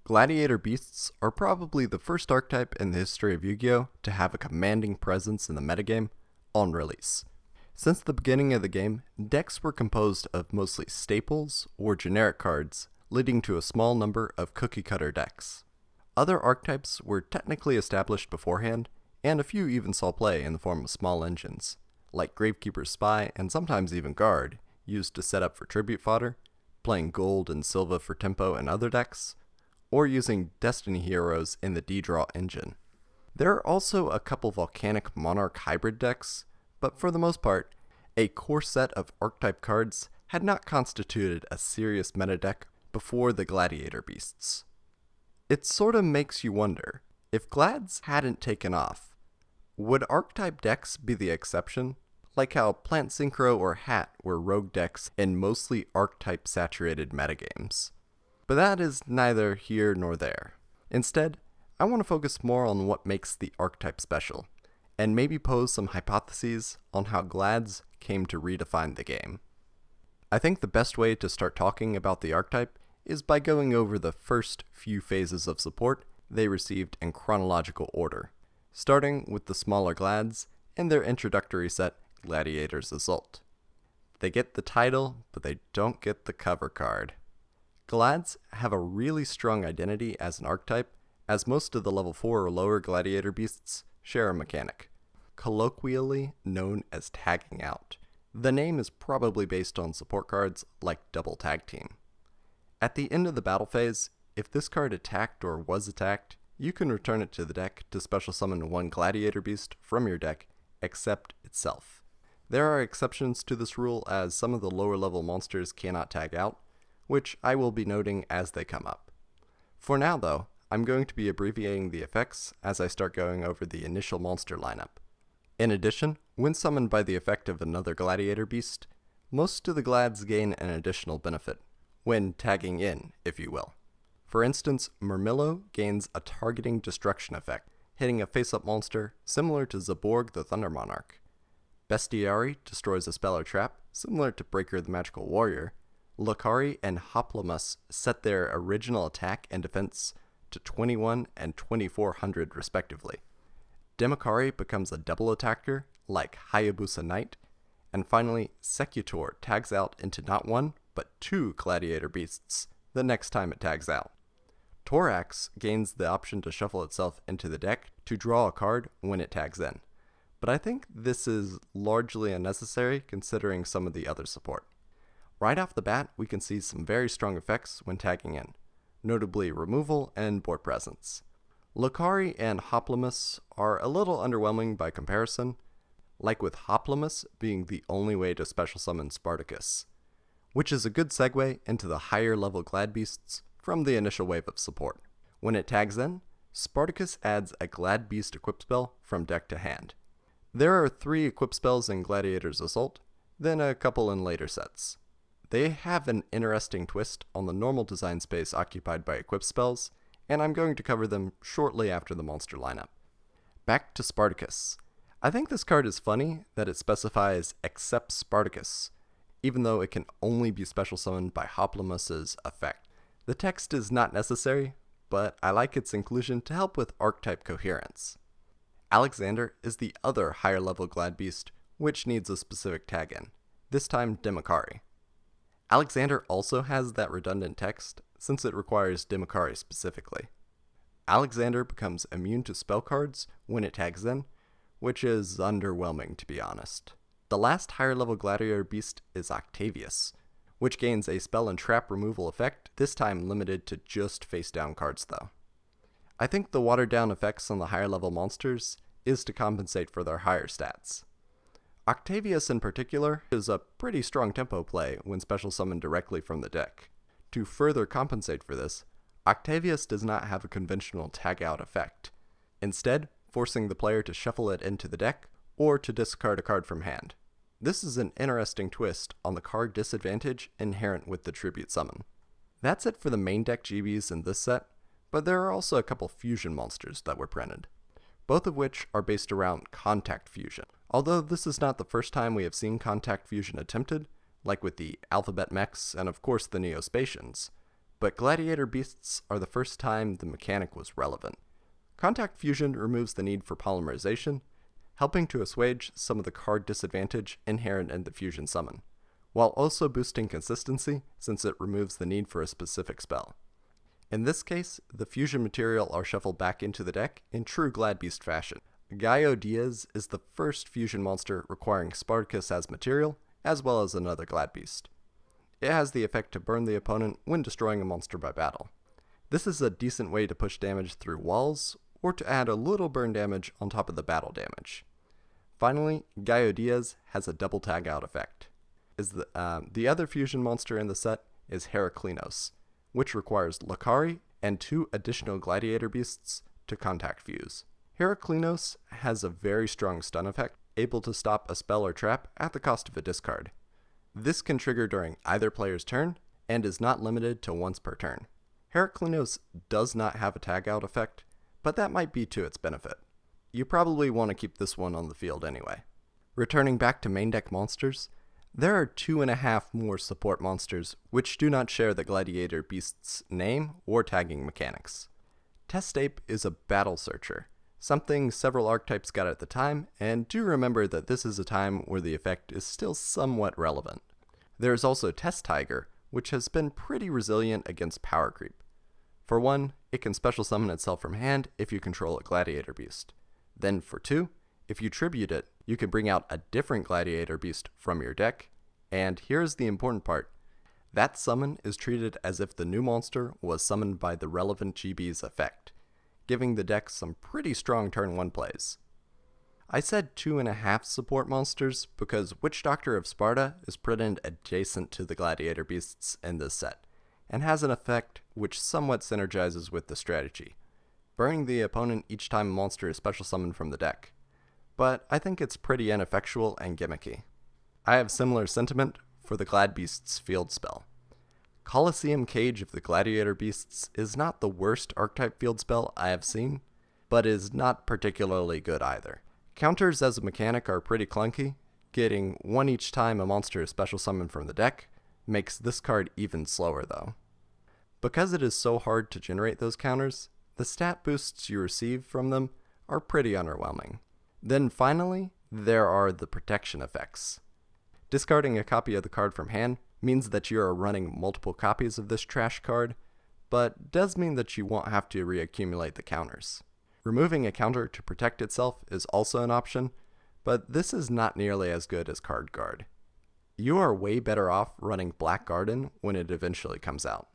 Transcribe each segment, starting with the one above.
Gladiator beasts are probably the first archetype in the history of Yu-Gi-Oh! To have a commanding presence in the metagame on release. Since the beginning of the game, decks were composed of mostly staples or generic cards, leading to a small number of cookie-cutter decks. Other archetypes were technically established beforehand, and a few even saw play in the form of small engines, like Gravekeeper's Spy and sometimes even Guard, used to set up for tribute fodder, playing gold and silver for tempo in other decks, or using Destiny heroes in the D-Draw engine. There are also a couple Volcanic Monarch hybrid decks, but for the most part, a core set of archetype cards had not constituted a serious meta deck before the Gladiator beasts. It sorta makes you wonder, if Glads hadn't taken off, would archetype decks be the exception? Like how Plant Synchro or Hat were rogue decks in mostly archetype-saturated metagames. But that is neither here nor there. Instead, I want to focus more on what makes the archetype special, and maybe pose some hypotheses on how Glads came to redefine the game. I think the best way to start talking about the archetype is by going over the first few phases of support they received in chronological order, starting with the smaller Glads and their introductory set, Gladiator's Assault. They get the title, but they don't get the cover card. Glads have a really strong identity as an archetype, as most of the level 4 or lower Gladiator beasts share a mechanic, colloquially known as tagging out. The name is probably based on support cards like Double Tag Team. At the end of the battle phase, if this card attacked or was attacked, you can return it to the deck to special summon one Gladiator beast from your deck, except itself. There are exceptions to this rule, as some of the lower level monsters cannot tag out, which I will be noting as they come up. For now though, I'm going to be abbreviating the effects as I start going over the initial monster lineup. In addition, when summoned by the effect of another Gladiator beast, most of the Glads gain an additional benefit, when tagging in, if you will. For instance, Murmillo gains a targeting destruction effect, hitting a face-up monster similar to Zaborg the Thunder Monarch. Bestiari destroys a spell or trap, similar to Breaker the Magical Warrior. Lakari and Hoplamus set their original attack and defense to 21 and 2400 respectively. Demakari becomes a double attacker, like Hayabusa Knight, and finally, Secutor tags out into not one, but two Gladiator beasts the next time it tags out. Thorax gains the option to shuffle itself into the deck to draw a card when it tags in, but I think this is largely unnecessary considering some of the other support. Right off the bat, we can see some very strong effects when tagging in, notably removal and board presence. Lakari and Hoplamus are a little underwhelming by comparison, like with Hoplamus being the only way to special summon Spartacus, which is a good segue into the higher level Glad beasts from the initial wave of support. When it tags in, Spartacus adds a Glad Beast equip spell from deck to hand. There are 3 equip spells in Gladiator's Assault, then a couple in later sets. They have an interesting twist on the normal design space occupied by equip spells, and I'm going to cover them shortly after the monster lineup. Back to Spartacus. I think this card is funny that it specifies except Spartacus, even though it can only be special summoned by Hoplamus's effect. The text is not necessary, but I like its inclusion to help with archetype coherence. Alexander is the other higher level Glad beast, which needs a specific tag in, this time Demakari. Alexander also has that redundant text, since it requires Demakari specifically. Alexander becomes immune to spell cards when it tags in, which is underwhelming to be honest. The last higher level Gladiator beast is Octavius, which gains a spell and trap removal effect, this time limited to just face down cards though. I think the watered down effects on the higher level monsters is to compensate for their higher stats. Octavius in particular is a pretty strong tempo play when special summoned directly from the deck. To further compensate for this, Octavius does not have a conventional tag out effect, instead forcing the player to shuffle it into the deck or to discard a card from hand. This is an interesting twist on the card disadvantage inherent with the tribute summon. That's it for the main deck GBs in this set, but there are also a couple fusion monsters that were printed, both of which are based around contact fusion. Although this is not the first time we have seen contact fusion attempted, like with the Alphabet Mechs and of course the Neospatians, but Gladiator beasts are the first time the mechanic was relevant. Contact fusion removes the need for polymerization, helping to assuage some of the card disadvantage inherent in the fusion summon, while also boosting consistency since it removes the need for a specific spell. In this case, the fusion material are shuffled back into the deck in true Glad Beast fashion. Gallo Diaz is the first fusion monster requiring Spartacus as material, as well as another Glad Beast. It has the effect to burn the opponent when destroying a monster by battle. This is a decent way to push damage through walls, or to add a little burn damage on top of the battle damage. Finally, Gallo Diaz has a double tag out effect. The other fusion monster in the set is Heraklinos, which requires Lakari and 2 additional Gladiator beasts to contact fuse. Heraklinos has a very strong stun effect, able to stop a spell or trap at the cost of a discard. This can trigger during either player's turn, and is not limited to once per turn. Heraklinos does not have a tag out effect, but that might be to its benefit. You probably want to keep this one on the field anyway. Returning back to main deck monsters, there are 2.5 more support monsters which do not share the Gladiator beast's name or tagging mechanics. Test Ape is a battle searcher, something several archetypes got at the time, and do remember that this is a time where the effect is still somewhat relevant. There is also Test Tiger, which has been pretty resilient against power creep. For 1, it can special summon itself from hand if you control a Gladiator beast. Then for 2, if you tribute it, you can bring out a different Gladiator beast from your deck, and here's the important part. That summon is treated as if the new monster was summoned by the relevant GB's effect, giving the deck some pretty strong turn 1 plays. I said 2.5 support monsters because Witch Doctor of Sparta is printed adjacent to the Gladiator beasts in this set, and has an effect which somewhat synergizes with the strategy, burning the opponent each time a monster is special summoned from the deck. But I think it's pretty ineffectual and gimmicky. I have similar sentiment for the Glad Beasts field spell. Colosseum Cage of the Gladiator Beasts is not the worst archetype field spell I have seen, but is not particularly good either. Counters as a mechanic are pretty clunky. Getting 1 each time a monster is special summoned from the deck makes this card even slower though. Because it is so hard to generate those counters, the stat boosts you receive from them are pretty underwhelming. Then finally, there are the protection effects. Discarding a copy of the card from hand means that you are running multiple copies of this trash card, but does mean that you won't have to reaccumulate the counters. Removing a counter to protect itself is also an option, but this is not nearly as good as Card Guard. You are way better off running Black Garden when it eventually comes out.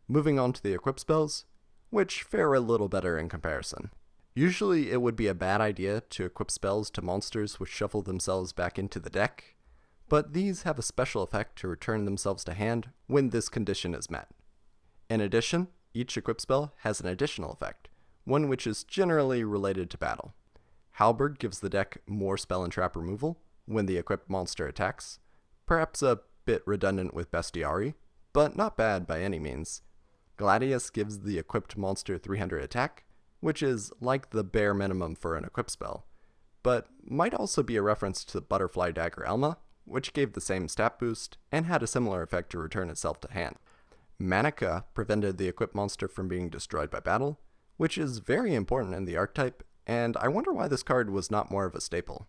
Moving on to the equip spells, which fare a little better in comparison. Usually it would be a bad idea to equip spells to monsters which shuffle themselves back into the deck, but these have a special effect to return themselves to hand when this condition is met. In addition, each equip spell has an additional effect, one which is generally related to battle. Halberd gives the deck more spell and trap removal when the equipped monster attacks, perhaps a bit redundant with Bestiari, but not bad by any means. Gladius gives the equipped monster 300 attack, which is like the bare minimum for an equip spell, but might also be a reference to the Butterfly Dagger Elma, which gave the same stat boost and had a similar effect to return itself to hand. Manica prevented the equipped monster from being destroyed by battle, which is very important in the archetype, and I wonder why this card was not more of a staple.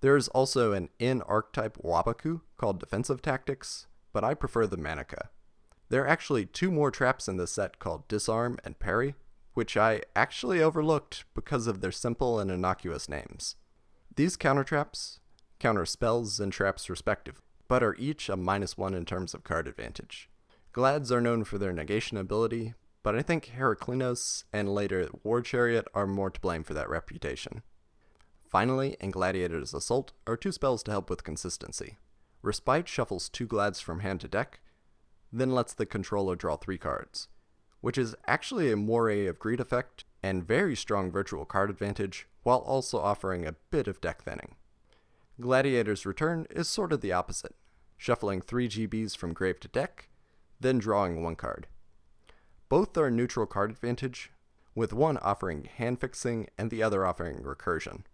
There is also an in-archetype Wabaku called Defensive Tactics, but I prefer the Manica. There are actually 2 more traps in this set called Disarm and Parry, which I actually overlooked because of their simple and innocuous names. These counter traps counter spells and traps respectively, but are each a -1 in terms of card advantage. Glads are known for their negation ability, but I think Heraklinos and later War Chariot are more to blame for that reputation. Finally, in Gladiator's Assault are 2 spells to help with consistency. Respite shuffles 2 Glads from hand to deck, then lets the controller draw 3 cards, which is actually a moire of greed effect and very strong virtual card advantage, while also offering a bit of deck thinning. Gladiator's Return is sort of the opposite, shuffling 3 GBs from grave to deck, then drawing 1 card. Both are neutral card advantage, with one offering hand fixing and the other offering recursion.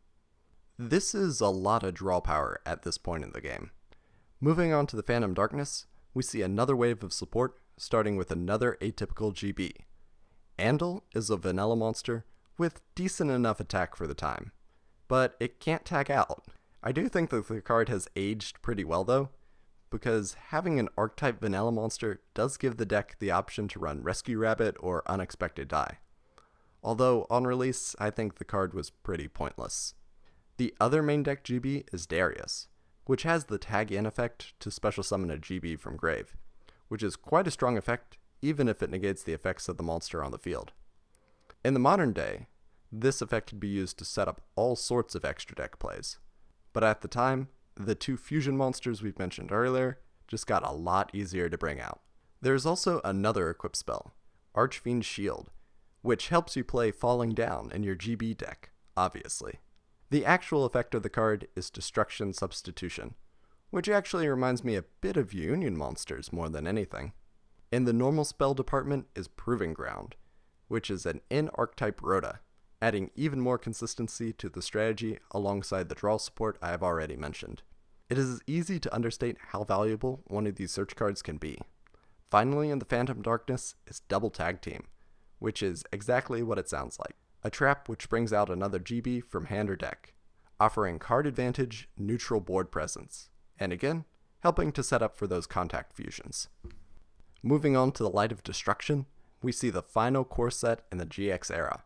This is a lot of draw power at this point in the game. Moving on to the Phantom Darkness, we see another wave of support starting with another atypical GB. Andal is a vanilla monster with decent enough attack for the time, but it can't tag out. I do think that the card has aged pretty well though, because having an Archetype vanilla monster does give the deck the option to run Rescue Rabbit or Unexpected Die. Although on release, I think the card was pretty pointless. The other main deck GB is Darius, which has the tag in effect to special summon a GB from grave, which is quite a strong effect even if it negates the effects of the monster on the field. In the modern day, this effect could be used to set up all sorts of extra deck plays, but at the time, the two fusion monsters we've mentioned earlier just got a lot easier to bring out. There's also another equip spell, Archfiend's Shield, which helps you play Falling Down in your GB deck, obviously. The actual effect of the card is Destruction Substitution, which actually reminds me a bit of Union monsters more than anything. In the normal spell department is Proving Ground, which is an in-archetype Rhoda, adding even more consistency to the strategy alongside the draw support I have already mentioned. It is easy to understate how valuable one of these search cards can be. Finally, in the Phantom Darkness is Double Tag Team, which is exactly what it sounds like. A trap which brings out another GB from hand or deck, offering card advantage, neutral board presence, and again, helping to set up for those contact fusions. Moving on to the Light of Destruction, we see the final core set in the GX era,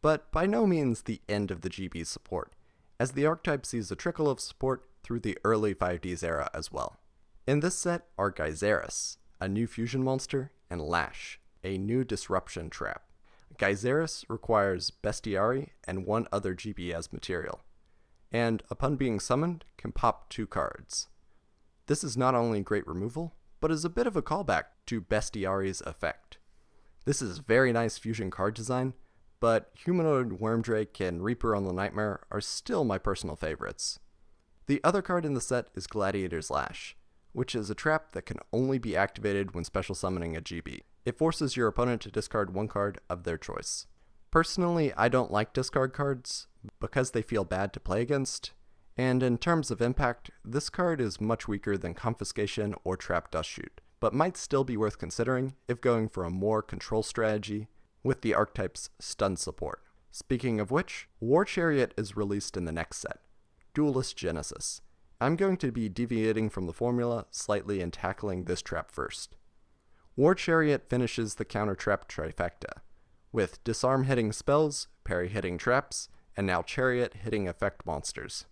but by no means the end of the GB support, as the archetype sees a trickle of support through the early 5Ds era as well. In this set are Geyseris, a new fusion monster, and Lash, a new disruption trap. Geyseris requires Bestiari and one other GB as material, and upon being summoned, can pop 2 cards. This is not only great removal, but is a bit of a callback to Bestiari's effect. This is very nice fusion card design, but Humanoid Wormdrake and Reaper on the Nightmare are still my personal favorites. The other card in the set is Gladiator's Lash, which is a trap that can only be activated when special summoning a GB. It forces your opponent to discard 1 card of their choice. Personally, I don't like discard cards because they feel bad to play against, and in terms of impact, this card is much weaker than Confiscation or Trap Dust Shoot, but might still be worth considering if going for a more control strategy with the archetype's stun support. Speaking of which, War Chariot is released in the next set, Duelist Genesis. I'm going to be deviating from the formula slightly and tackling this trap first. War Chariot finishes the counter trap trifecta, with Disarm hitting spells, Parry hitting traps, and now Chariot hitting effect monsters.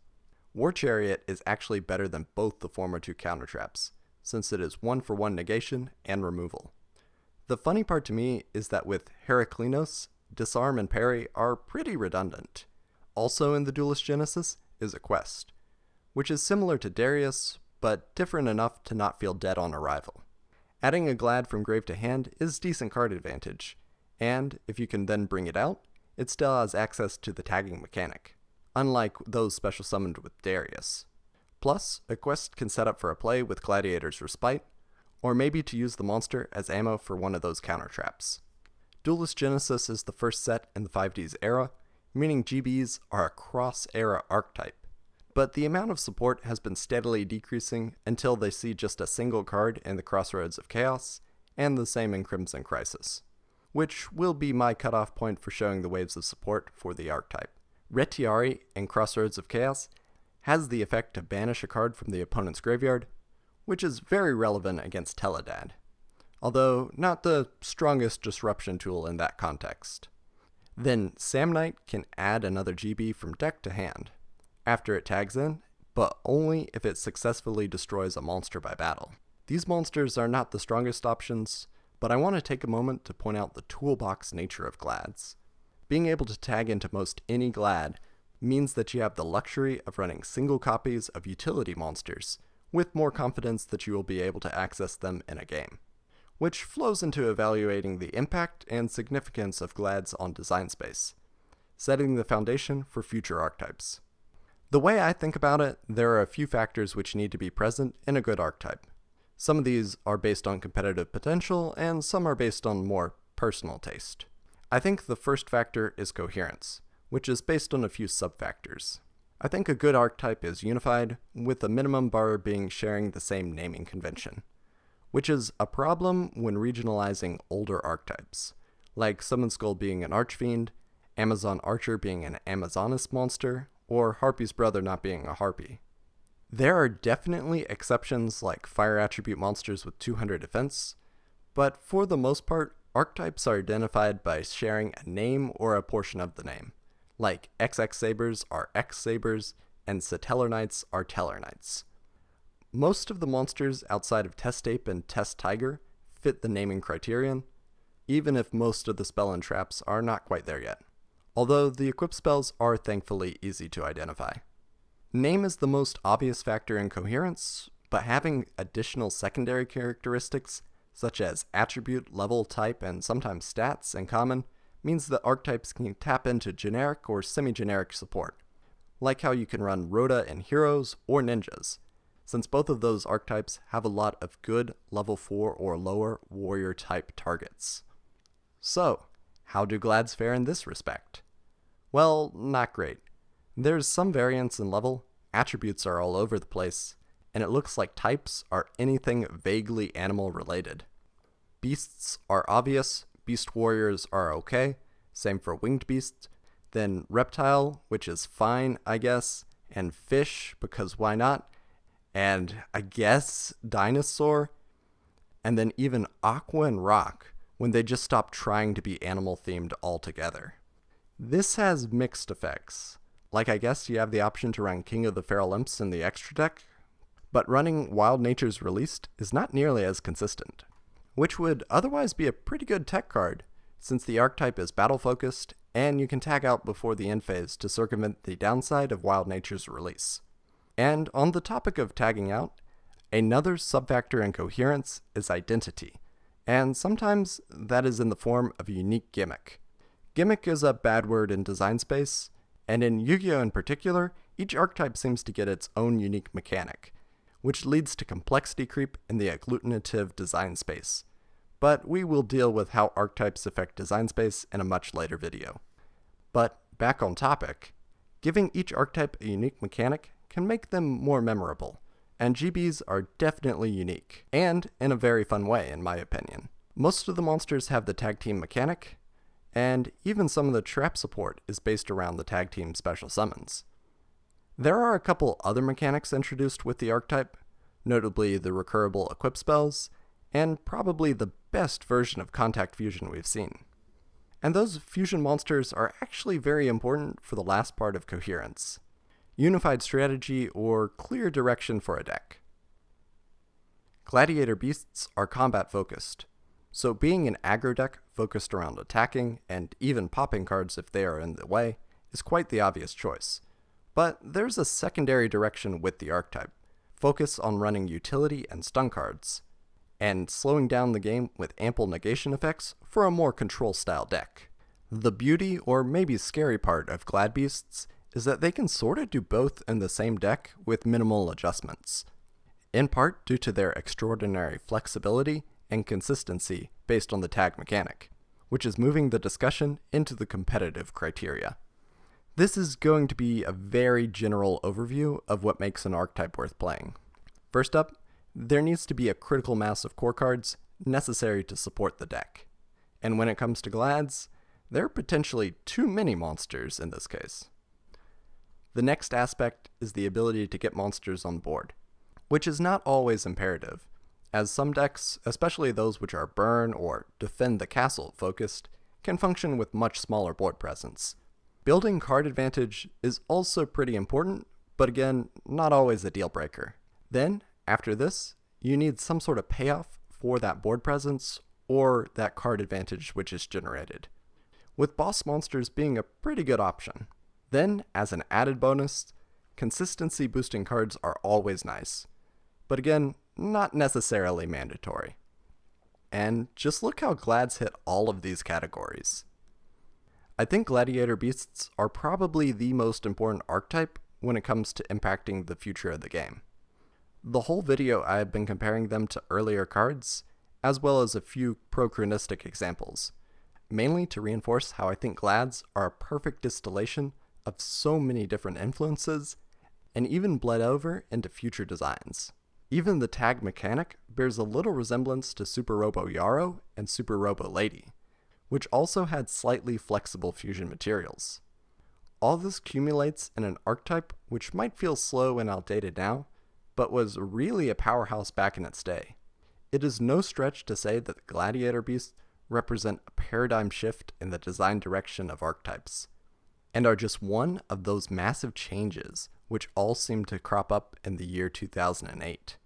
War Chariot is actually better than both the former 2 counter traps, since it is 1-for-1 negation and removal. The funny part to me is that with Heraklinos, Disarm and Parry are pretty redundant. Also in the Duelist Genesis is a quest, which is similar to Darius, but different enough to not feel dead on arrival. Adding a Glad from grave to hand is decent card advantage, and if you can then bring it out, it still has access to the tagging mechanic, unlike those special summoned with Darius. Plus, a quest can set up for a play with Gladiator's Respite, or maybe to use the monster as ammo for one of those counter traps. Duelist Genesis is the first set in the 5Ds era, meaning GBs are a cross-era archetype, but the amount of support has been steadily decreasing until they see just a single card in the Crossroads of Chaos, and the same in Crimson Crisis, which will be my cutoff point for showing the waves of support for the archetype. Retiari in Crossroads of Chaos has the effect to banish a card from the opponent's graveyard, which is very relevant against Teledad, although not the strongest disruption tool in that context. Then Samnite can add another GB from deck to hand, after it tags in, but only if it successfully destroys a monster by battle. These monsters are not the strongest options, but I want to take a moment to point out the toolbox nature of Glads. Being able to tag into most any Glad means that you have the luxury of running single copies of utility monsters, with more confidence that you will be able to access them in a game, which flows into evaluating the impact and significance of Glads on design space, setting the foundation for future archetypes. The way I think about it, there are a few factors which need to be present in a good archetype. Some of these are based on competitive potential, and some are based on more personal taste. I think the first factor is coherence, which is based on a few sub-factors. I think a good archetype is unified, with the minimum bar being sharing the same naming convention. which is a problem when regionalizing older archetypes, like Summon Skull being an Archfiend, Amazon Archer being an Amazoness monster, or Harpy's brother not being a Harpy. There are definitely exceptions like fire attribute monsters with 200 defense, but for the most part, archetypes are identified by sharing a name or a portion of the name, like XX Sabers are X Sabers, and Satellar Knights are Tellar Knights. Most of the monsters outside of Test Ape and Test Tiger fit the naming criterion, even if most of the spell and traps are not quite there yet, although the equip spells are thankfully easy to identify. Name is the most obvious factor in coherence, but having additional secondary characteristics, such as attribute, level, type, and sometimes stats in common, means that archetypes can tap into generic or semi-generic support, like how you can run Rhoda in Heroes or Ninjas, since both of those archetypes have a lot of good level 4 or lower warrior type targets. So, how do Glads fare in this respect? Well, not great. There's some variance in level, attributes are all over the place, and it looks like types are anything vaguely animal related. Beasts are obvious, beast warriors are okay, same for winged beasts, then reptile, which is fine, I guess, and fish, because why not, and I guess dinosaur, and then even aqua and rock, when they just stop trying to be animal themed altogether. This has mixed effects. Like I guess you have the option to run King of the Feral Imps in the extra deck, but running Wild Natures Released is not nearly as consistent, which would otherwise be a pretty good tech card, since the archetype is battle focused, and you can tag out before the end phase to circumvent the downside of Wild Nature's release. And on the topic of tagging out, another subfactor in coherence is identity, and sometimes that is in the form of a unique gimmick. Gimmick is a bad word in design space, and in Yu-Gi-Oh! In particular, each archetype seems to get its own unique mechanic, which leads to complexity creep in the agglutinative design space. But we will deal with how archetypes affect design space in a much later video. But back on topic, giving each archetype a unique mechanic can make them more memorable, and GBs are definitely unique, and in a very fun way in my opinion. Most of the monsters have the tag team mechanic, and even some of the trap support is based around the tag team special summons. There are a couple other mechanics introduced with the archetype, notably the recurable equip spells, and probably the best version of contact fusion we've seen. And those fusion monsters are actually very important for the last part of coherence: unified strategy or clear direction for a deck. Gladiator beasts are combat focused, so being an aggro deck focused around attacking and even popping cards if they are in the way is quite the obvious choice. But there's a secondary direction with the archetype: focus on running utility and stun cards, and slowing down the game with ample negation effects for a more control style deck. The beauty, or maybe scary part of Glad Beasts is that they can sorta do both in the same deck with minimal adjustments, in part due to their extraordinary flexibility and consistency based on the tag mechanic, which is moving the discussion into the competitive criteria. This is going to be a very general overview of what makes an archetype worth playing. First up, there needs to be a critical mass of core cards necessary to support the deck. And when it comes to Glads, there are potentially too many monsters in this case. The next aspect is the ability to get monsters on board, which is not always imperative, as some decks, especially those which are burn or defend the castle focused, can function with much smaller board presence. Building card advantage is also pretty important, but again, not always a deal breaker. Then, after this, you need some sort of payoff for that board presence or that card advantage which is generated, with boss monsters being a pretty good option. Then, as an added bonus, consistency boosting cards are always nice, but again, not necessarily mandatory. And just look how Glads hit all of these categories. I think Gladiator Beasts are probably the most important archetype when it comes to impacting the future of the game. The whole video I have been comparing them to earlier cards, as well as a few pro-chronistic examples, mainly to reinforce how I think Glads are a perfect distillation of so many different influences, and even bled over into future designs. Even the tag mechanic bears a little resemblance to Super Robo Yarrow and Super Robo Lady, which also had slightly flexible fusion materials. All this accumulates in an archetype which might feel slow and outdated now, but was really a powerhouse back in its day. It is no stretch to say that the Gladiator beasts represent a paradigm shift in the design direction of archetypes, and are just one of those massive changes which all seem to crop up in the year 2008.